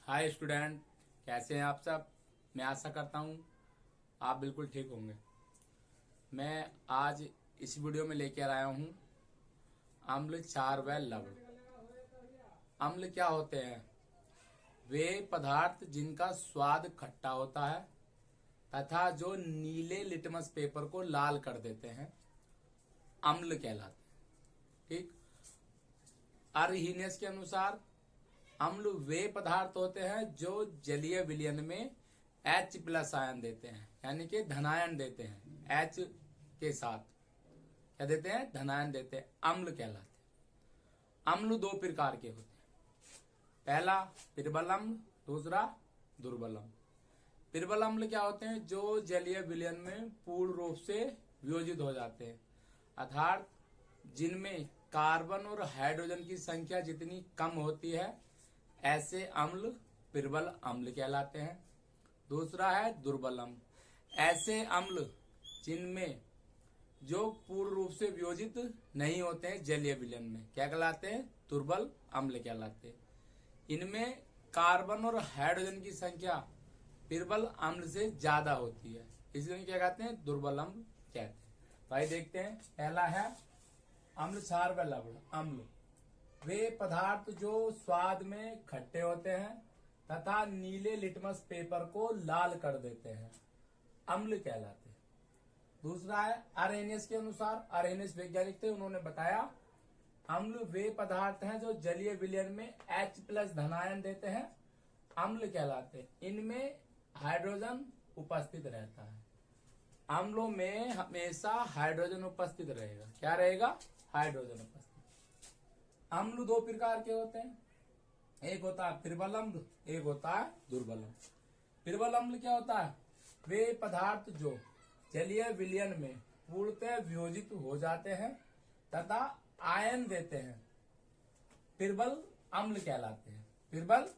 Hi student, कैसे हैं आप सब। मैं आशा करता हूँ आप बिल्कुल ठीक होंगे। मैं आज इस वीडियो में लेकर आया हूँ अम्ल, क्षार व लवण। अम्ल क्या होते हैं? वे पदार्थ जिनका स्वाद खट्टा होता है तथा जो नीले लिटमस पेपर को लाल कर देते हैं, अम्ल कहलाते हैं। ठीक। अरहीनियस के अनुसार अम्ल वे पदार्थ होते हैं जो जलीय विलयन में H+ आयन देते हैं, यानी कि धनायन देते हैं। H के साथ क्या देते हैं? धनायन देते हैं, अम्ल कहलाते हैं। अम्ल दो प्रकार के होते हैं। पहला प्रबल अम्ल, दूसरा दुर्बल अम्ल। प्रबल अम्ल क्या होते हैं? जो जलीय विलयन में पूर्ण रूप से वियोजित हो जाते हैं, अर्थात जिनमें कार्बन और हाइड्रोजन की संख्या जितनी कम होती है, ऐसे अम्ल प्रबल अम्ल कहलाते हैं। दूसरा है दुर्बल अम्ल। ऐसे अम्ल जिनमें जो पूर्ण रूप से वियोजित नहीं होते हैं जलीय विलयन में, क्या कहलाते हैं? दुर्बल अम्ल कहलाते हैं। इनमें कार्बन और हाइड्रोजन की संख्या प्रबल अम्ल से ज्यादा होती है, इसलिए क्या कहते हैं? दुर्बल अम्ल कहते हैं। भाई देखते हैं, पहला है अम्ल, क्षार व लवण। अम्ल वे पदार्थ जो स्वाद में खट्टे होते हैं तथा नीले लिटमस पेपर को लाल कर देते हैं, अम्ल कहलाते हैं। दूसरा है अरहेनियस के अनुसार, अरहेनियस वैज्ञानिक थे, उन्होंने बताया अम्ल वे पदार्थ हैं जो जलीय विलयन में H+ धनायन देते हैं, अम्ल कहलाते हैं। इनमें हाइड्रोजन उपस्थित रहता है। अम्लों में हमेशा हाइड्रोजन उपस्थित रहेगा। क्या रहेगा? हाइड्रोजन उपस्थित। अम्ल दो प्रकार के होते हैं, एक होता है प्रबल अम्ल, एक होता है दुर्बल अम्ल। प्रबल अम्ल क्या होता है? वे पदार्थ जो जलीय विलयन में पूर्णतः वियोजित हो जाते हैं तथा आयन देते हैं, प्रबल अम्ल कहलाते हैं। प्रबल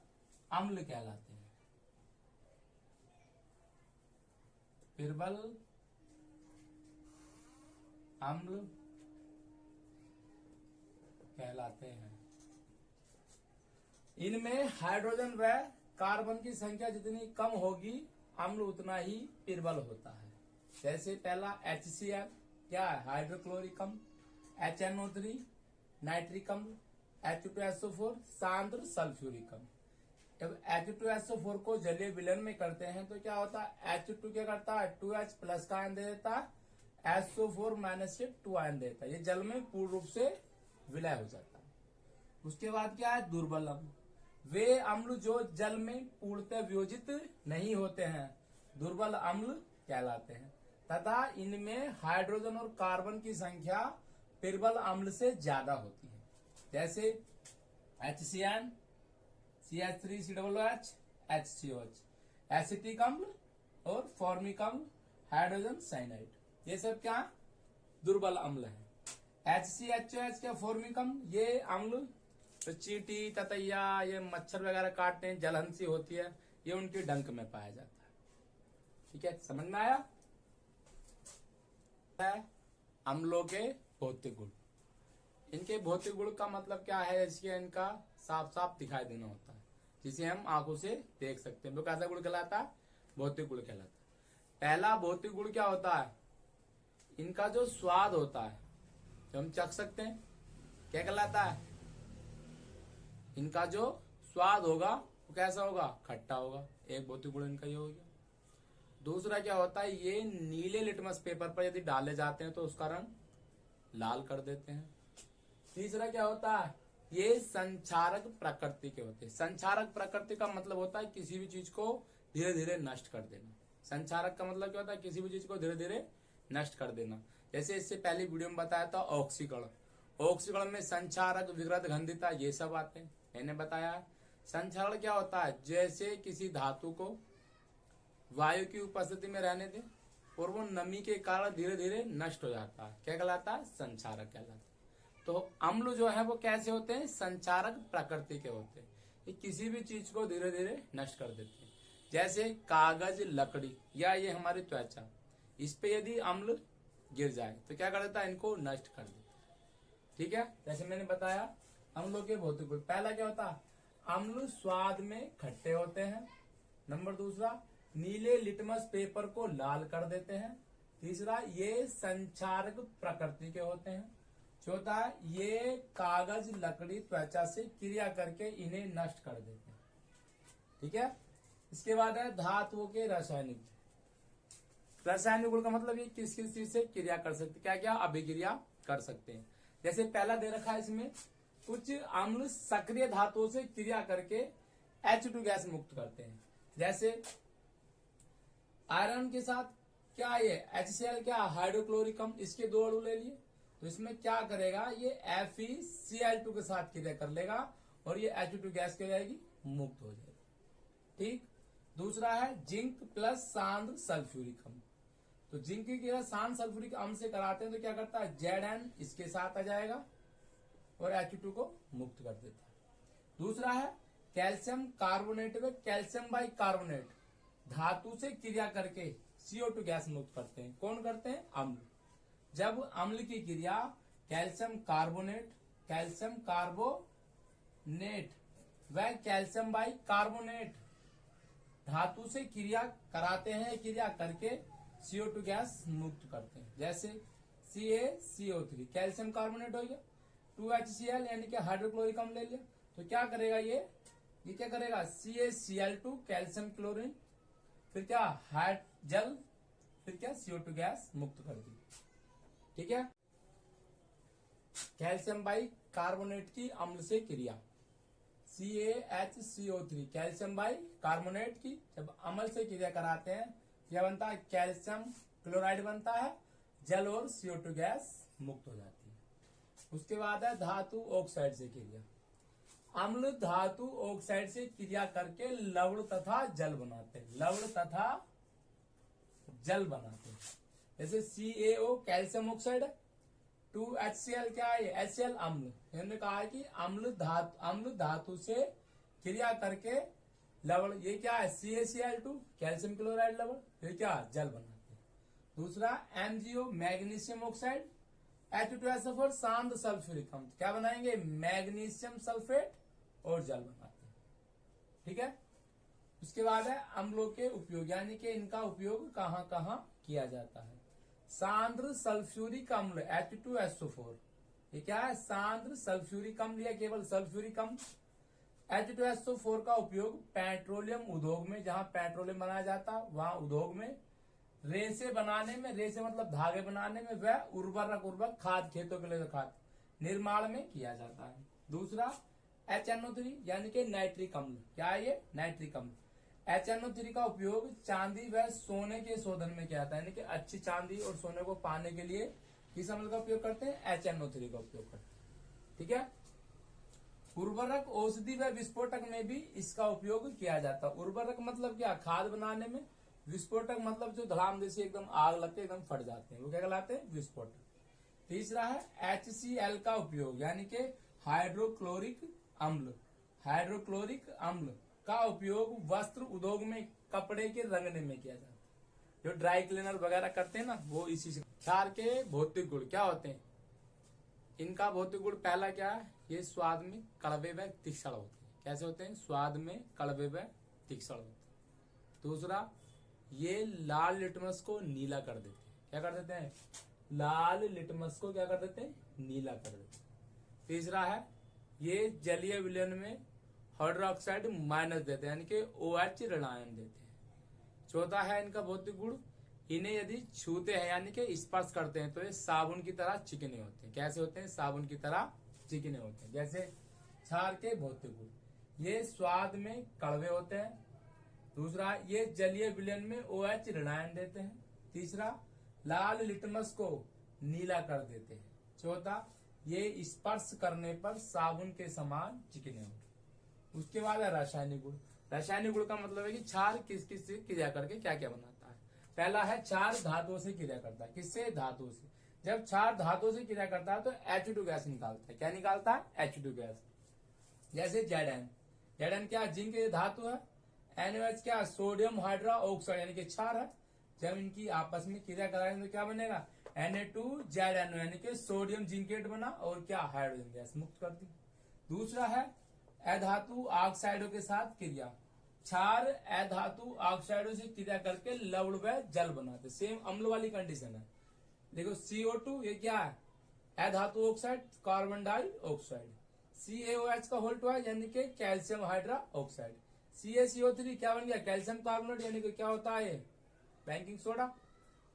अम्ल कहलाते हैं। प्रबल अम्ल कहलाते हैं। इनमें हाइड्रोजन व कार्बन की संख्या जितनी कम होगी, अम्ल उतना ही प्रबल होता है। जैसे पहला HCl क्या है? हाइड्रोक्लोरिक अम्ल। HNO3 नाइट्रिक अम्ल। H2SO4 सांद्र सल्फ्यूरिक अम्ल। जब H2SO4 को जलीय विलयन में करते हैं तो क्या होता है? H2 क्या करता है? 2H+ का आयन दे देता है, SO4- से 2 आयन देता है। ये जल में पूर्ण रूप से विलय हो जाता है। उसके बाद क्या है? दुर्बल अम्ल। वे अम्ल जो जल में पूर्णतः वियोजित नहीं होते हैं, दुर्बल अम्ल कहलाते हैं तथा इनमें हाइड्रोजन और कार्बन की संख्या प्रबल अम्ल से ज्यादा होती है। जैसे HCN, CH3COOH, HCOH, एसिटिक अम्ल और फॉर्मिक अम्ल, हाइड्रोजन साइनाइड, ये सब क्या? दुर्बल अम्ल है। HCHOH क्या? फॉर्मिक अम्ल। ये अम्ल तो चींटी, ततैया, ये मच्छर वगैरह काटते हैं, जलहंसी होती है, ये उनके डंक में पाया जाता है। ठीक है, समझ में आया? अम्लों के भौतिक गुण। इनके भौतिक गुण का मतलब क्या है? इसके इनका साफ साफ दिखाई देना होता है, जिसे हम आंखों से देख सकते हैं। वो कैसा गुण कहलाता है? भौतिक गुण कहलाता है। पहला भौतिक गुण क्या होता है? इनका जो स्वाद होता है, जो हम चख सकते हैं, क्या कहलाता है? इनका जो स्वाद होगा वो कैसा होगा? खट्टा होगा। एक भौतिक गुण इनका ये हो गया। दूसरा क्या होता है? ये नीले लिटमस पेपर पर यदि डाले जाते हैं तो उसका रंग लाल कर देते हैं। तीसरा क्या होता है? ये संक्षारक प्रकृति के होते हैं। संक्षारक प्रकृति का मतलब होता है किसी भी चीज को धीरे धीरे नष्ट कर देना। संक्षारक का मतलब क्या होता है? किसी भी चीज को धीरे धीरे नष्ट कर देना। जैसे इससे पहले वीडियो में बताया था ऑक्सीकरण। ऑक्सीकरण में संक्षारक, विकृत, गंधिता, ये सब आते हैं, मैंने बताया। संक्षारण क्या होता है? जैसे किसी धातु को वायु की उपस्थिति में रहने दें और वो नमी के कारण धीरे धीरे नष्ट हो जाता है, क्या कहलाता है? संक्षारक कहलाता है। तो अम्ल जो है वो कैसे होते हैं? संक्षारक प्रकृति के होते हैं। ये किसी भी चीज को धीरे धीरे नष्ट कर देते हैं। जैसे कागज, लकड़ी या ये हमारी त्वचा, इस पे यदि अम्ल गिर जाए तो क्या कर देता है? इनको नष्ट कर देता है। ठीक है, जैसे मैंने बताया अम्लों के भौतिक गुण। पहला क्या होता है? अम्ल स्वाद में खट्टे होते हैं। नंबर दूसरा, नीले लिटमस पेपर को लाल कर देते हैं। तीसरा, ये संचारक प्रकृति के होते हैं। चौथा, ये कागज, लकड़ी, त्वचा से क्रिया करके इन्हें नष्ट कर देते हैं। ठीक है। इसके बाद है धातुओं के रासायनिक। रासायनिक गुण का मतलब ये किस किस चीज से क्रिया कर सकते, क्या क्या अभिक्रिया कर सकते हैं। जैसे पहला दे रखा है इसमें, कुछ अम्ल सक्रिय धातुओं से क्रिया करके H2 गैस मुक्त करते हैं। जैसे आयरन के साथ क्या ये HCl, क्या हाइड्रोक्लोरिक अम्ल, इसके 2 अणु ले लिए तो इसमें क्या करेगा, ये FeCl2 के साथ क्रिया कर लेगा और ये H2 गैस क्या हो जाएगी, मुक्त हो जाएगी। ठीक। दूसरा है जिंक प्लस सांद्र सल्फ्यूरिक अम्ल। तो जिंक की क्रिया सांद्र सल्फ्यूरिक अम्ल से कराते हैं तो क्या करता है, Zn इसके साथ आ जाएगा और H2 को मुक्त कर देता है। दूसरा है कैल्शियम कार्बोनेट में कैल्शियम बाई कार्बोनेट धातु से क्रिया करके CO2 गैस मुक्त करते हैं। कौन करते हैं, अम्ल। जब अम्ल की क्रिया कैल्शियम कार्बोनेट, कैल्शियम कार्बोनेट व कैल्शियम बाई कार्बोनेट धातु से क्रिया कराते हैं, क्रिया करके CO2 गैस मुक्त करते हैं। जैसे CaCO3 कैल्शियम कार्बोनेट हो गया, 2HCl यानी कि हाइड्रोक्लोरिक अम्ल ले लिया तो क्या करेगा, ये क्या करेगा, CaCl2 कैल्शियम क्लोरीन, फिर क्या जल, फिर क्या CO2 गैस मुक्त कर दी। ठीक है। कैल्शियम बाई कार्बोनेट की अम्ल से क्रिया, CaHCO3 कैल्शियम बाई कार्बोनेट की जब अम्ल से क्रिया कराते हैं क्या बनता है, कैल्शियम क्लोराइड बनता है, जल और CO2 गैस मुक्त हो जाती है। उसके बाद है धातु ऑक्साइड से क्रिया। अम्ल धातु ऑक्साइड से क्रिया करके लवण तथा जल बनाते हैं, लवण तथा जल बनाते हैं। जैसे CaO कैल्शियम ऑक्साइड, 2HCl क्या है, HCl अम्ल। इन्होंने कहा है कि अम्ल धातु से क्रिया करके लवण, ये क्या है, CaCl2 कैल्शियम क्लोराइड लवण, ये क्या जल बनाते हैं। दूसरा MgO मैग्नीशियम ऑक्साइड, H2SO4 सांद्र सल्फ्यूरिक अम्ल, क्या बनाएंगे, मैग्नीशियम सल्फेट और जल बनाते हैं। ठीक है। उसके बाद है अम्लों के उपयोग, यानी कि इनका उपयोग कहाँ कहाँ किया जाता है। सांद्र सल्फ्यूरिक अम्ल H2SO4, ये क्या है, सांद्र सल्फ्यूरिक अम्ल या केवल सल्फ्यूरिक अम्ल। H2SO4 का उपयोग पेट्रोलियम उद्योग में, जहां पेट्रोलियम बनाया जाता है वहां उद्योग में रेसे बनाने में, रेसे मतलब धागे बनाने में, वह उर्वरक खाद, खेतों के लिए खाद निर्माण में किया जाता है। दूसरा HNO3 यानी कि नाइट्रिक अम्ल, क्या है ये, नाइट्रिक अम्ल। HNO3 का उपयोग चांदी व सोने के शोधन में किया जाता है, यानी कि अच्छी चांदी और सोने को पाने के लिए किस अम्ल का उपयोग करते हैं, HNO3 का उपयोग करते हैं। ठीक है। उर्वरक, औषधि व विस्फोटक में भी इसका उपयोग किया जाता है। उर्वरक मतलब क्या, खाद बनाने में। विस्फोटक मतलब जो धड़ाम जैसे एकदम आग लगते एकदम फट जाते हैं, वो क्या कहलाते हैं, विस्फोटक। तीसरा है HCl का उपयोग, यानी कि हाइड्रोक्लोरिक अम्ल। हाइड्रोक्लोरिक अम्ल का उपयोग वस्त्र उद्योग में कपड़े के रंगने में किया जाता है। जो ड्राई क्लीनर वगैरह करते हैं ना, वो इसी से। क्षार के भौतिक गुण क्या होते हैं, इनका भौतिक गुण पहला क्या है, ये स्वाद में कड़वे व तीक्ष्ण होते हैं। कैसे होते हैं, स्वाद में कड़वे व तीक्ष्ण होते हैं। दूसरा, ये लाल लिटमस को नीला कर देते हैं। क्या कर देते हैं, लाल लिटमस को क्या कर देते हैं, नीला कर देते हैं। तीसरा है, ये जलीय विलयन में हाइड्रोक्साइड माइनस देते हैं, यानी कि OH ऋणायन देते हैं। चौथा है इनका भौतिक गुण, इन्हें यदि छूते हैं यानी कि स्पर्श करते हैं तो ये साबुन की तरह चिकने होते हैं। कैसे होते हैं, साबुन की तरह चिकने होते हैं। जैसे क्षार के भौतिक गुण, ये स्वाद में कड़वे होते हैं। दूसरा, ये जलीय विलयन में OH ऋणायन देते हैं। तीसरा, लाल लिटमस को नीला कर देते हैं। चौथा, ये स्पर्श करने पर साबुन के समान चिकने होते हैं। उसके बाद है रासायनिक गुण। रासायनिक गुण का मतलब है कि क्षार किस किस से क्रिया करके क्या क्या बनाता है। पहला है, क्षार धातुओं से क्रिया करता है। किससे, धातुओं से। जब क्षार धातुओं से क्रिया करता है तो H2 गैस निकालता है। क्या निकालता है, H2 गैस। जैसे Zn क्या, जिंक धातु है। NaOH क्या, सोडियम हाइड्रो ऑक्साइड यानी कि क्षार है। जब इनकी आपस में क्रिया कराएंगे तो क्या बनेगा, Na2ZNO यानी कि सोडियम जिंकेट बना और क्या, हाइड्रोजन गैस मुक्त कर दी। दूसरा है अधातु ऑक्साइडों के साथ क्रिया। क्षार अधातु ऑक्साइडों से क्रिया करके लवण व जल बनाते, सेम अम्ल वाली कंडीशन है। देखो CO2 ये क्या है, अधातु ऑक्साइड कार्बन डाइऑक्साइड। CaOH का होल ट्वाइस यानी कि कैल्शियम हाइड्रा ऑक्साइड। CaCO3 क्या बन गया, कैल्शियम कार्बोनेट यानी कि क्या होता है बेकिंग सोडा,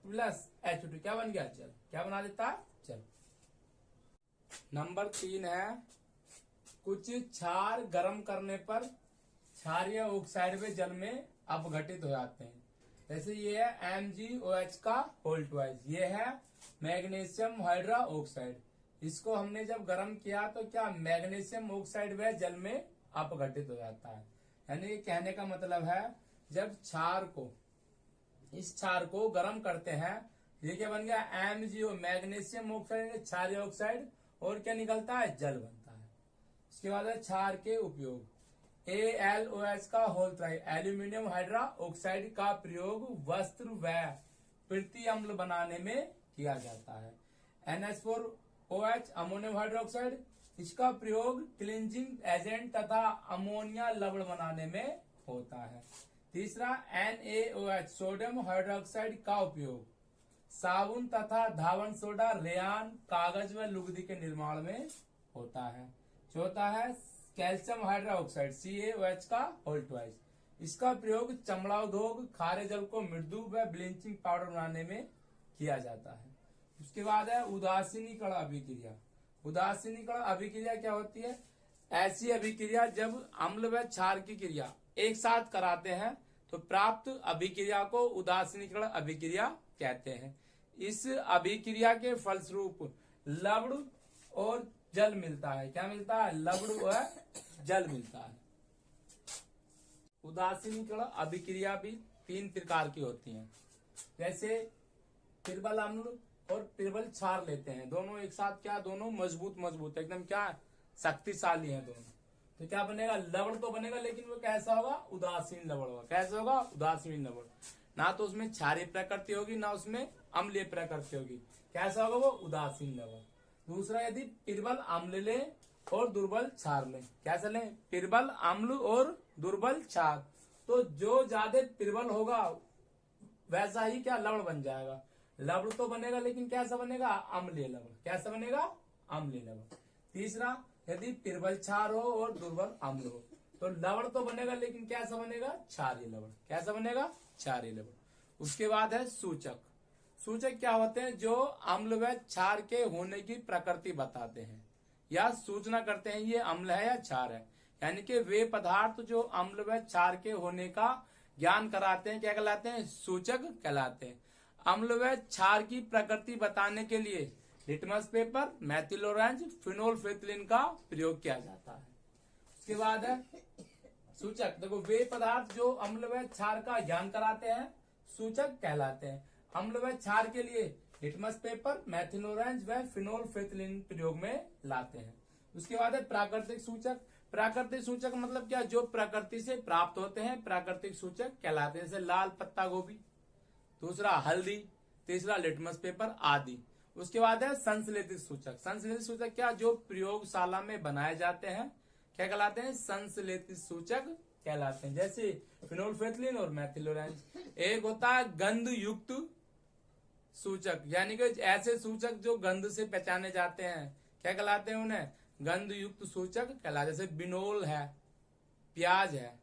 प्लस H2 क्या बन गया, जल। क्या बना देता है, जल। नंबर 3 है, कुछ क्षार गर्म करने पर क्षारीय ऑक्साइड वे जल में अपघटित हो जाते हैं। जैसे ये है MgOH का होल ट्वाइस, ये है मैग्नीशियम हाइड्रा ऑक्साइड। इसको हमने जब गर्म किया तो क्या मैग्नीशियम ऑक्साइड वे जल में अपघटित हो जाता है। यानी कहने का मतलब है जब क्षार को, इस क्षार को गर्म करते हैं, ये क्या बन गया MgO मैग्नीशियम ऑक्साइड क्षारीय ऑक्साइड, और क्या निकलता है, जल बनता है। इसके बाद है क्षार के उपयोग। AlOH का whole tri aluminium hydroxide का प्रयोग वस्त्र व पृथ्वी अम्ल बनाने में किया जाता है। NH4OH अमोनियम हाइड्रोक्साइड, इसका प्रयोग क्लींजिंग एजेंट तथा अमोनिया लवण बनाने में होता है। तीसरा NaOH सोडियम हाइड्रोक्साइड का उपयोग साबुन तथा धावन सोडा, रेयान, कागज व लुगदी के निर्माण में होता है। चौथा है कैल्शियम हाइड्रा ऑक्साइड CaOH का होल ट्वाइस, इसका प्रयोग चमड़ा उद्योग, खारे जल को मृदु व ब्लीचिंग पाउडर बनाने में किया जाता है। उसके बाद है उदासीनीकरण अभिक्रिया। उदासीनीकरण अभिक्रिया क्या होती है, ऐसी अभिक्रिया जब अम्ल व क्षार की क्रिया एक साथ कराते हैं तो प्राप्त अभिक्रिया को उदासीनीकरण अभिक्रिया कहते हैं। इस अभिक्रिया के फलस्वरूप लवण और जल मिलता है। क्या मिलता है, लवण व जल मिलता है। उदासीनीकरण अभिक्रिया भी 3 प्रकार की होती हैं। जैसे प्रबल अम्ल और प्रबल क्षार लेते हैं, दोनों एक साथ क्या, दोनों मजबूत एकदम क्या शक्तिशाली हैं दोनों, तो क्या बनेगा, लवण तो बनेगा, लेकिन वो कैसा होगा, उदासीन लवण होगा। कैसा होगा, उदासीन लवण। ना तो उसमें क्षारीय प्रकृति होगी, ना उसमें अम्लीय प्रकृति होगी। कैसा होगा वो, उदासीन लवण। दूसरा, यदि प्रबल अम्ल ले और दुर्बल क्षार ले, कैसा ले, प्रबल अम्ल और दुर्बल क्षार, तो जो ज्यादा प्रबल होगा वैसा ही क्या लवण बन जाएगा। लवण तो बनेगा, लेकिन कैसा बनेगा, अम्लीय लवण। कैसा बनेगा, अम्लीय लवण। तीसरा, यदि प्रबल क्षार हो और दुर्बल अम्ल हो तो लवण तो बनेगा, लेकिन कैसा बनेगा, क्षारीय लवण। कैसा बनेगा, क्षारीय लवण। उसके बाद है सूचक। सूचक क्या होते हैं, जो अम्ल व क्षार के होने की प्रकृति बताते हैं या सूचना करते हैं ये अम्ल है या क्षार है। यानी कि वे पदार्थ जो अम्ल व क्षार के होने का ज्ञान कराते हैं क्या कहलाते हैं, सूचक कहलाते हैं। अम्ल व क्षार की प्रकृति बताने के लिए लिटमस पेपर, मैथिल ऑरेंज, फिनोल्फेथिलीन का प्रयोग किया जाता है। उसके बाद है सूचक। देखो, वे पदार्थ जो अम्ल व क्षार का ज्ञान कराते हैं सूचक कहलाते हैं। अम्ल व क्षार के लिए लिटमस पेपर, मैथिल ऑरेंज व फिनोल्फेथिलीन प्रयोग में लाते हैं। उसके बाद है प्राकृतिक सूचक। प्राकृतिक सूचक मतलब क्या, जो प्रकृति से प्राप्त होते हैं प्राकृतिक सूचक कहलाते हैं। जैसे लाल पत्ता गोभी, दूसरा हल्दी, तीसरा लिटमस पेपर आदि। उसके बाद है संश्लेषित सूचक। संश्लेषित सूचक क्या, जो प्रयोगशाला में बनाए जाते हैं क्या कहलाते हैं, संश्लेषित सूचक कहलाते हैं। जैसे फिनोल्फेथिलीन और मैथिल ऑरेंज। एक होता है गंध युक्त सूचक, यानी कि ऐसे सूचक जो गंध से पहचाने जाते हैं क्या कहलाते हैं, उन्हें गंध युक्त सूचक कहलाते हैं। जैसे बिनोल है, प्याज है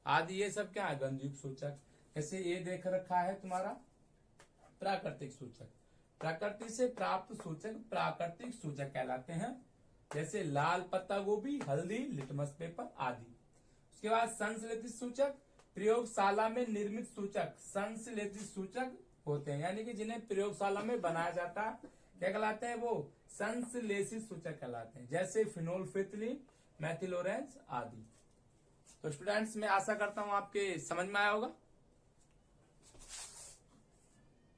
आदि, ये सब क्या है, गंध युक्त सूचक। जैसे ये देख रखा है तुम्हारा प्राकृतिक सूचक। प्रकृति से प्राप्त सूचक प्राकृतिक सूचक कहलाते हैं। जैसे लाल पत्ता गोभी, हल्दी, लिटमस पेपर आदि। उसके बाद संश्लेषित सूचक, प्रयोगशाला में निर्मित सूचक संश्लेषित सूचक होते हैं, यानी कि जिन्हें प्रयोगशाला में बनाया जाता है क्या कहलाते हैं, वो संश्लेषित सूचक कहलाते हैं। जैसे फिनोल्फेथिलीन, मैथिल ऑरेंज आदि। तो स्टूडेंट्स, मैं आशा करता हूं आपके समझ में आया होगा।